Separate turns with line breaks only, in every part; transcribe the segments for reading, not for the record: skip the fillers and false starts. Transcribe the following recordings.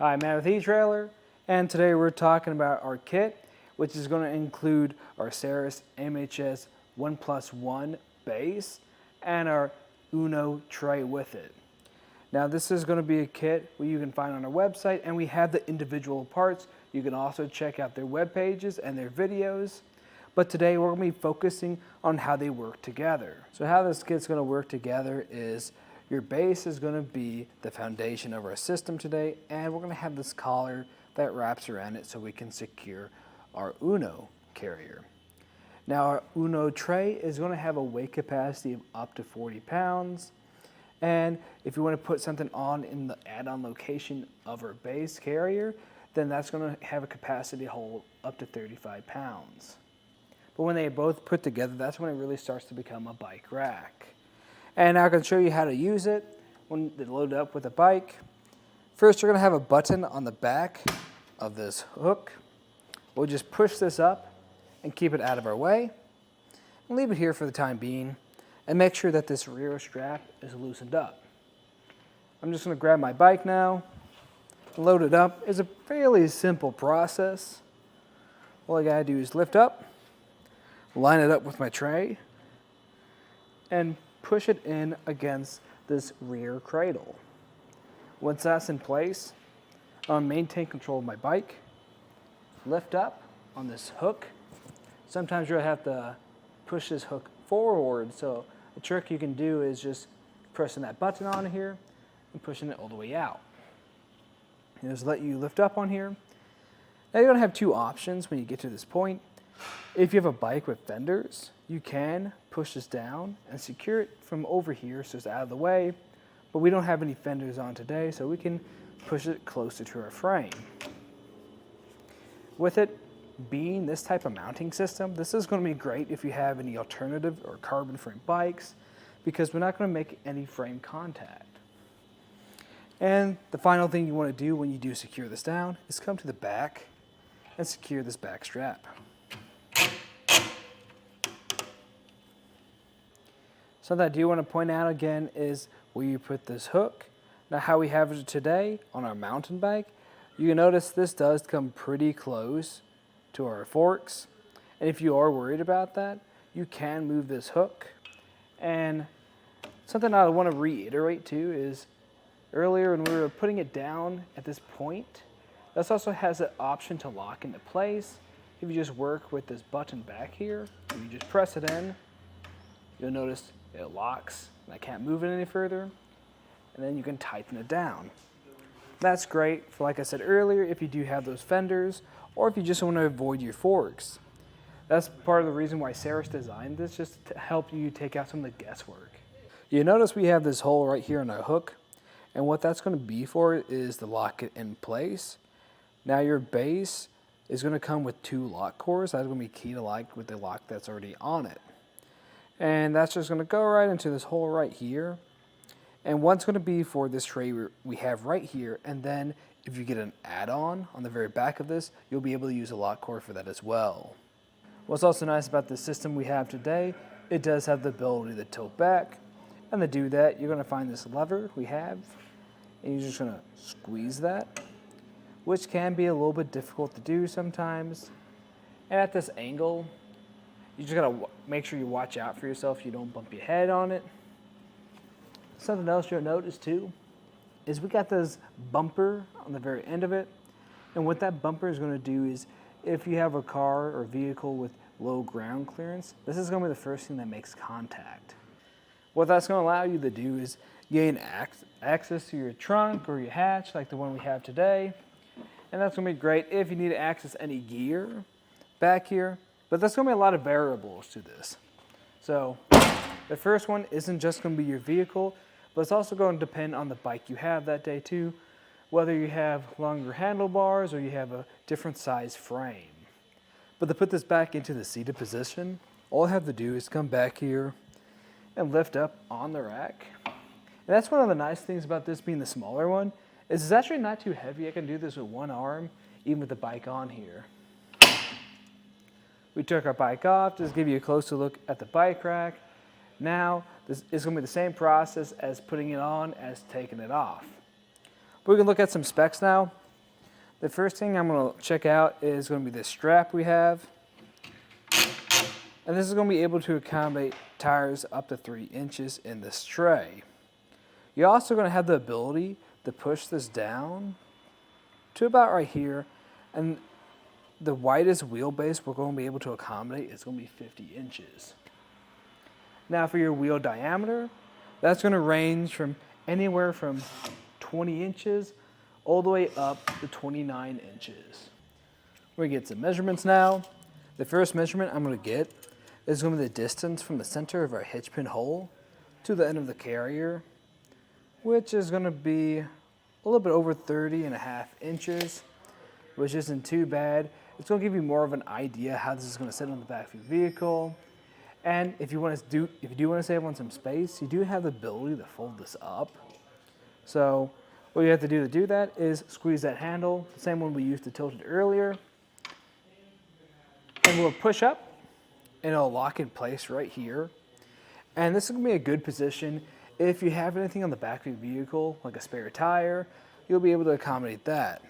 Hi, I'm Matt with etrailer, and today we're talking about our kit, which is going to include our Saris MHS 1+1 base and our Uno tray with it. Now this is going to be a kit where you can find on our website, and we have the individual parts. You can also check out their web pages and their videos. But today we're going to be focusing on how they work together. So how this kit's going to work together is your base is going to be the foundation of our system today, and we're going to have this collar that wraps around it so we can secure our Uno carrier. Now our Uno tray is going to have a weight capacity of up to 40 pounds. And if you want to put something on in the add-on location of our base carrier, then that's going to have a capacity to hold up to 35 pounds. But when they both put together, that's when it really starts to become a bike rack. And now I can show you how to use it when they load it up with a bike. First, you're going to have a button on the back of this hook. We'll just push this up and keep it out of our way. And leave it here for the time being. And make sure that this rear strap is loosened up. I'm just going to grab my bike now. Load it up. It's a fairly simple process. All I got to do is lift up, line it up with my tray, and push it in against this rear cradle. Once that's in place, I'll maintain control of my bike, lift up on this hook. Sometimes you'll have to push this hook forward, so a trick you can do is just pressing that button on here and pushing it all the way out. And just let you lift up on here. Now you're going to have two options when you get to this point. If you have a bike with fenders, you can push this down and secure it from over here so it's out of the way, but we don't have any fenders on today, so we can push it closer to our frame. With it being this type of mounting system, this is going to be great if you have any alternative or carbon frame bikes, because we're not going to make any frame contact. And the final thing you want to do when you do secure this down is come to the back and secure this back strap. Something I do want to point out again is where you put this hook. Now how we have it today on our mountain bike, you can notice this does come pretty close to our forks. And if you are worried about that, you can move this hook. And something I want to reiterate too is earlier when we were putting it down at this point, this also has an option to lock into place. If you just work with this button back here, and you just press it in, you'll notice it locks, and I can't move it any further, and then you can tighten it down. That's great for, like I said earlier, if you do have those fenders, or if you just want to avoid your forks. That's part of the reason why Saris designed this, just to help you take out some of the guesswork. You notice we have this hole right here on our hook, and what that's going to be for is to lock it in place. Now your base is going to come with two lock cores. That's going to be key to lock with the lock that's already on it. And that's just going to go right into this hole right here. And one's going to be for this tray we have right here. And then if you get an add-on on the very back of this, you'll be able to use a lock core for that as well. What's also nice about the system we have today, it does have the ability to tilt back. And to do that, you're going to find this lever we have, and you're just going to squeeze that, which can be a little bit difficult to do sometimes. And at this angle, you just gotta make sure you watch out for yourself, you don't bump your head on it. Something else you'll notice too is we got this bumper on the very end of it. And what that bumper is gonna do is if you have a car or vehicle with low ground clearance, this is gonna be the first thing that makes contact. What that's gonna allow you to do is gain access to your trunk or your hatch like the one we have today. And that's gonna be great if you need to access any gear back here. But there's going to be a lot of variables to this. So the first one isn't just going to be your vehicle, but it's also going to depend on the bike you have that day too, whether you have longer handlebars or you have a different size frame. But to put this back into the seated position, all I have to do is come back here and lift up on the rack. And that's one of the nice things about this being the smaller one, is it's actually not too heavy. I can do this with one arm, even with the bike on here. We took our bike off, just give you a closer look at the bike rack. Now, this is going to be the same process as putting it on as taking it off. But we can look at some specs now. The first thing I'm going to check out is going to be the strap we have. And this is going to be able to accommodate tires up to 3 inches in this tray. You're also going to have the ability to push this down to about right here, and the widest wheelbase we're going to be able to accommodate is going to be 50 inches. Now for your wheel diameter, that's going to range from anywhere from 20 inches all the way up to 29 inches. We're going to get some measurements now. The first measurement I'm going to get is going to be the distance from the center of our hitch pin hole to the end of the carrier, which is going to be a little bit over 30.5 inches, which isn't too bad. It's going to give you more of an idea how this is going to sit on the back of your vehicle. And if you do want to save on some space, you do have the ability to fold this up. So what you have to do that is squeeze that handle, the same one we used to tilt it earlier, and we'll push up and it'll lock in place right here. And this is going to be a good position if you have anything on the back of your vehicle, like a spare tire, you'll be able to accommodate that.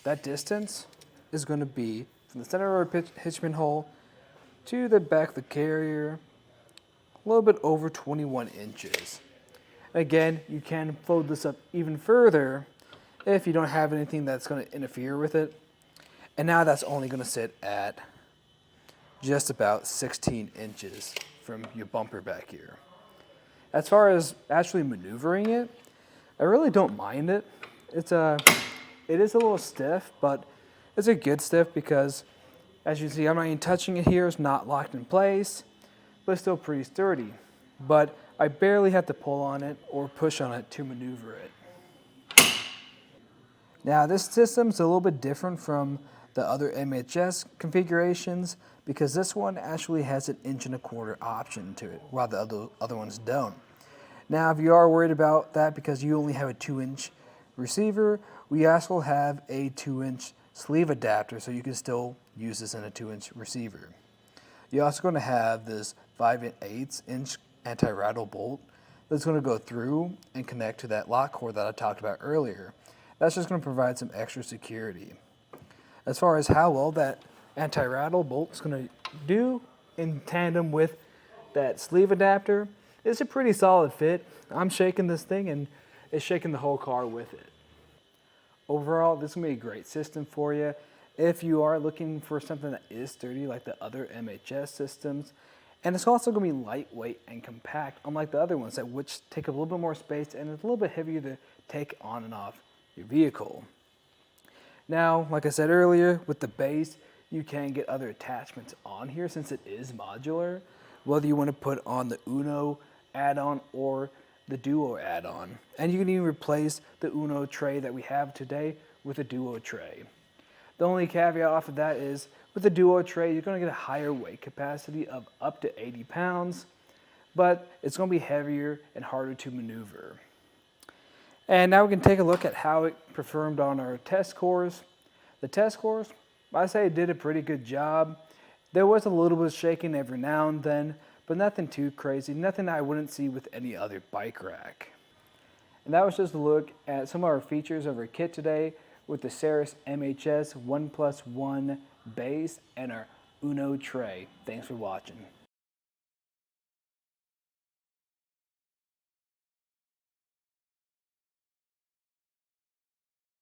That distance is going to be from the center of our hitch pin hole to the back of the carrier, a little bit over 21 inches. Again, you can fold this up even further if you don't have anything that's going to interfere with it. And now that's only going to sit at just about 16 inches from your bumper back here. As far as actually maneuvering it, I really don't mind it. It is a little stiff, but it's a good stiff because, as you see, I'm not even touching it here. It's not locked in place, but it's still pretty sturdy. But I barely have to pull on it or push on it to maneuver it. Now, this system is a little bit different from the other MHS configurations because this one actually has an 1.25 inch option to it, while the other ones don't. Now, if you are worried about that because you only have a 2-inch receiver, we also have a 2-inch sleeve adapter, so you can still use this in a 2-inch receiver. You're also going to have this 5/8 inch anti-rattle bolt that's going to go through and connect to that lock core that I talked about earlier. That's just going to provide some extra security. As far as how well that anti-rattle bolt is going to do in tandem with that sleeve adapter, it's a pretty solid fit. I'm shaking this thing and it's shaking the whole car with it. Overall, this is going to be a great system for you if you are looking for something that is sturdy like the other MHS systems. And it's also going to be lightweight and compact, unlike the other ones that which take up a little bit more space and it's a little bit heavier to take on and off your vehicle. Now, like I said earlier, with the base, you can get other attachments on here since it is modular, whether you want to put on the Uno add-on or the Duo add-on. And you can even replace the Uno tray that we have today with a Duo tray. The only caveat off of that is with the Duo tray, you're going to get a higher weight capacity of up to 80 pounds, but it's going to be heavier and harder to maneuver. And now we can take a look at how it performed on our test cores. The test cores, I say it did a pretty good job. There was a little bit of shaking every now and then, but nothing too crazy, nothing that I wouldn't see with any other bike rack. And that was just a look at some of our features of our kit today with the Saris MHS 1+1 base and our Uno tray. Thanks for watching.